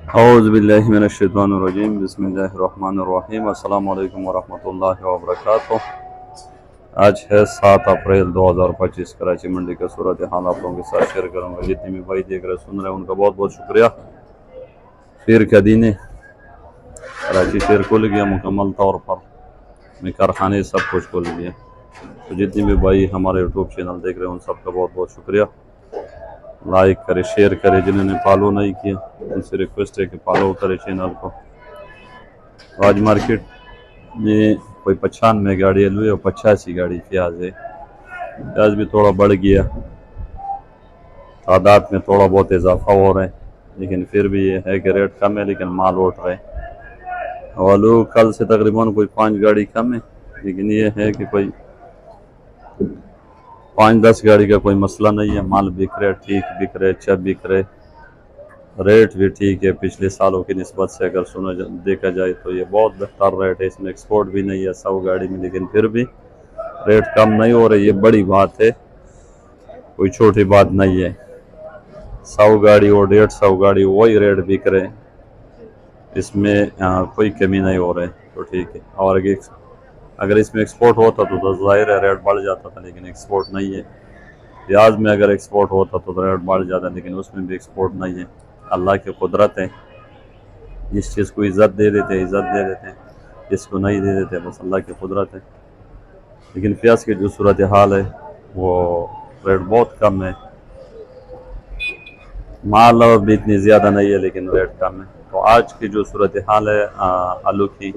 اعوذ باللہ من الشیطان الرجیم، بسم اللہ الرحمن الرحیم۔ السلام علیکم ورحمۃ اللہ وبرکاتہ۔ آج ہے 7 اپریل 2025۔ کراچی منڈی کا صورتحال آپ لوگوں کے ساتھ شیئر کروں گا۔ جتنے بھی بھائی دیکھ رہے سن رہے ہیں ان کا بہت بہت شکریہ۔ پیر کا دن ہے، کراچی شہر کھل گیا مکمل طور پر، میں کارخانے سب کچھ کھل گیا۔ تو جتنے بھی بھائی ہمارے یوٹیوب چینل دیکھ رہے ہیں ان سب کا بہت بہت شکریہ۔ لائک کرے، شیئر کرے، جنہوں نے فالو نہیں کیا ان سے ریکویسٹ ہے کہ فالو کرے چینل کو۔ آج مارکیٹ میں کوئی 95 گاڑی ہوئی اور 85 گاڑی پیاز ہے۔ پیاز بھی تھوڑا بڑھ گیا، تعداد میں تھوڑا بہت اضافہ ہو رہا ہے، لیکن پھر بھی یہ ہے کہ ریٹ کم ہے لیکن مال اٹھ رہے۔ آلو کل سے تقریباً کوئی 5 گاڑی کم ہے، لیکن یہ ہے کہ کوئی 5-10 گاڑی کا کوئی مسئلہ نہیں ہے۔ مال بک رہے، ٹھیک بک رہے، اچھا بک رہے، ریٹ بھی ٹھیک ہے۔ پچھلے سالوں کی نسبت سے اگر دیکھا جائے تو یہ بہت بہتر ریٹ ہے۔ اس میں ایکسپورٹ بھی نہیں ہے 100 گاڑی میں، لیکن پھر بھی ریٹ کم نہیں ہو رہی، یہ بڑی بات ہے، کوئی چھوٹی بات نہیں ہے۔ 100 گاڑی اور 150 گاڑی وہی ریٹ بک رہے، اس میں کوئی کمی نہیں ہو رہی، تو ٹھیک ہے۔ اور اگر اس میں ایکسپورٹ ہوتا تو ظاہر ہے ریٹ بڑھ جاتا تھا، لیکن ایکسپورٹ نہیں ہے۔ پیاز میں اگر ایکسپورٹ ہوتا تو ریٹ بڑھ جاتا، لیکن اس میں بھی ایکسپورٹ نہیں ہے۔ اللہ کی قدرت ہے، جس چیز کو عزت دے دیتے عزت دے دیتے ہیں، جس کو نہیں دے دیتے بس اللہ کی قدرت ہے۔ لیکن پیاز کی جو صورتحال ہے وہ ریٹ بہت کم ہے، مال بھی اتنی زیادہ نہیں ہے لیکن ریٹ کم ہے۔ تو آج کی جو صورتحال ہے آلو کی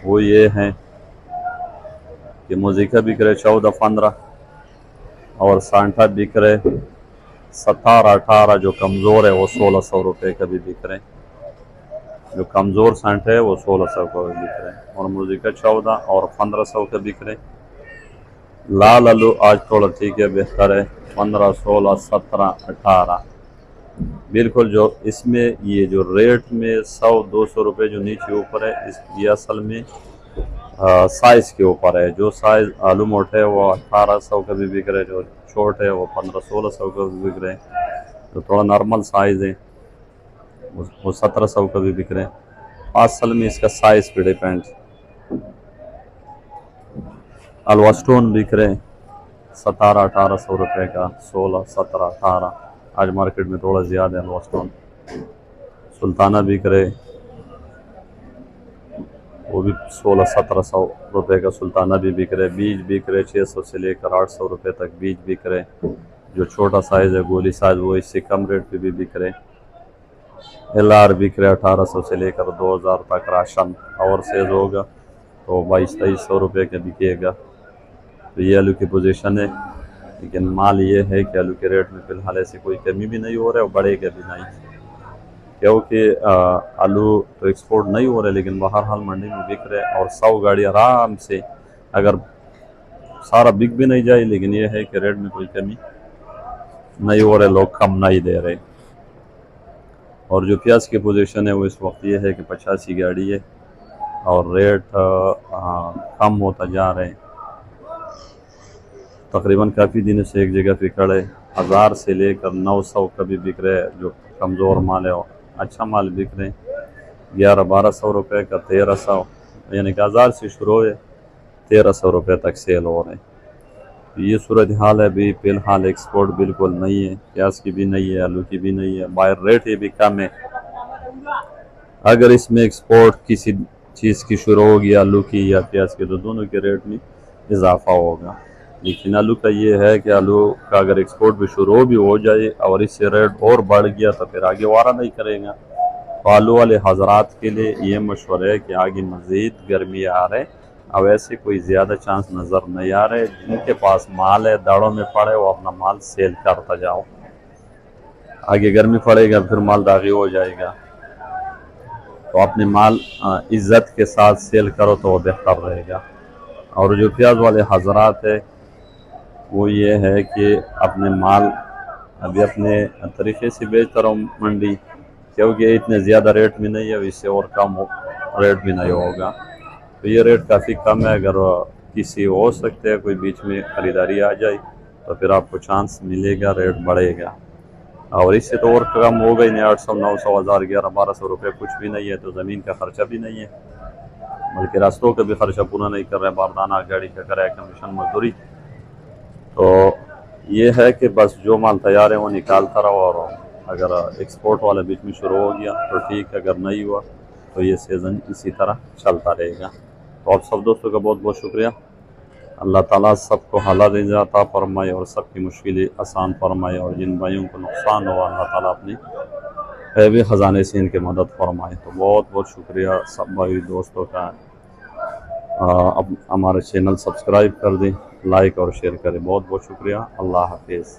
وہ یہ ہے کہ موزیکا بک رہے 14-15 اور سانٹا بک رہے 17-18، جو کمزور ہے وہ 1600 روپے کا بھی بک رہے، جو کمزور سانٹا ہے وہ 1600 کا بھی بک رہے، اور موزیکا 14 اور 1500 کا بک رہے۔ لال آلو آج تھوڑا ٹھیک ہے، بہتر ہے، 15، 16، 17، 18 بالکل۔ جو اس میں یہ جو ریٹ میں 100-200 روپے جو نیچے اوپر ہے، یہ اصل میں سائز کے اوپر ہے۔ جو سائز آلو موٹے ہے وہ 1800 کا بھی بک رہے، جو چھوٹے وہ 1500-1600 کا بھی بک رہے، جو تھوڑا نارمل سائز ہے وہ 1700 کا بھی بک رہے۔ اصل میں اس کا سائز پہ ڈیپینڈ۔ الوا سٹون بک رہے 1700-1800 روپے کا، 16، 17، 18۔ آج مارکیٹ میں تھوڑا زیادہ ہے الوا سٹون۔ سلطانہ بک رہے، وہ بھی 1600-1700 روپے کا سلطانہ بھی بک رہے۔ بیج بک رہے 600 سے لے کر 800 روپے تک بیج بک رہے۔ جو چھوٹا سائز ہے گولی سائز وہ اس سے کم ریٹ پہ بھی بک رہے۔ ایل آر بک رہے 1800 سے لے کر 2000 تک، راشن اور سیز ہوگا تو 2200-2300 روپے کا بکے گا۔ تو یہ آلو کی پوزیشن ہے، لیکن مال یہ ہے کہ آلو کے ریٹ میں فی الحال ایسی کوئی کمی بھی نہیں ہو رہا ہے اور بڑھے گا بھی نہیں، کیونکہ آلو تو ایکسپورٹ نہیں ہو رہے لیکن بہرحال منڈی میں بک رہے، اور 100 گاڑی آرام سے اگر سارا بک بھی نہیں جائے، لیکن یہ ہے کہ ریٹ میں کوئی کمی نہیں ہو رہے، لوگ کم نہیں دے رہے۔ اور جو پیاز کی پوزیشن ہے وہ اس وقت یہ ہے کہ 85 گاڑی ہے اور ریٹ کم ہوتا جا رہے ہیں، تقریباً کافی دنوں سے ایک جگہ پہ کھڑے، 1000 سے لے کر 900 کا بھی بک رہے، جو کمزور مال ہے اچھا مال بک رہے 1100-1200 روپے کا، 1300، یعنی کہ 1000 سے شروع ہے 1300 روپے تک سیل ہو رہے ہیں۔ یہ صورتحال ہے۔ ابھی فی الحال ایکسپورٹ بالکل نہیں ہے، پیاز کی بھی نہیں ہے، آلو کی بھی نہیں ہے، باہر ریٹ یہ بھی کم ہے۔ اگر اس میں ایکسپورٹ کسی چیز کی شروع ہوگی، آلو کی یا پیاز کی، تو دونوں کے ریٹ میں اضافہ ہوگا۔ لیکن آلو کا یہ ہے کہ آلو کا اگر ایکسپورٹ بھی شروع بھی ہو جائے اور اس سے ریٹ اور بڑھ گیا تو پھر آگے وارہ نہیں کرے گا۔ تو آلو والے حضرات کے لیے یہ مشورہ ہے کہ آگے مزید گرمی آ رہے، اب ایسے کوئی زیادہ چانس نظر نہیں آ رہے۔ جن کے پاس مال ہے داڑوں میں پڑے وہ اپنا مال سیل کرتا جاؤ، آگے گرمی پڑے گا پھر مال داغی ہو جائے گا، تو اپنے مال عزت کے ساتھ سیل کرو تو وہ بہتر رہے گا۔ اور جو پیاز والے حضرات ہے وہ یہ ہے کہ اپنے مال ابھی اپنے طریقے سے بیچتا رہو منڈی، کیونکہ اتنے زیادہ ریٹ میں نہیں ہے، اس سے اور کم ریٹ بھی نہیں ہوگا۔ تو یہ ریٹ کافی کم ہے، اگر کسی ہو سکتے ہے کوئی بیچ میں خریداری آ جائے تو پھر آپ کو چانس ملے گا، ریٹ بڑھے گا۔ اور اس سے تو اور کم ہو گئی نہیں، 800 900 1000 11 1200 روپے کچھ بھی نہیں ہے، تو زمین کا خرچہ بھی نہیں ہے، بلکہ راستوں کا بھی خرچہ پورا نہیں کر رہے، باردانہ گاڑی کا کرایہ کمیشن مزدوری۔ تو یہ ہے کہ بس جو مال تیار ہے وہ نکالتا رہو، اور اگر ایکسپورٹ والا بیچ میں شروع ہو گیا تو ٹھیک ہے، اگر نہیں ہوا تو یہ سیزن اسی طرح چلتا رہے گا۔ تو آپ سب دوستوں کا بہت بہت شکریہ۔ اللہ تعالیٰ سب کو حالات عطا فرمائے اور سب کی مشکلیں آسان فرمائے، اور جن بھائیوں کو نقصان ہوا اللہ تعالیٰ اپنی غیبی خزانے سے ان کی مدد فرمائے۔ تو بہت بہت شکریہ سب بھائی دوستوں کا۔ اب ہمارے چینل سبسکرائب کر دیں، لائک اور شیئر کریں۔ بہت بہت شکریہ۔ اللہ حافظ۔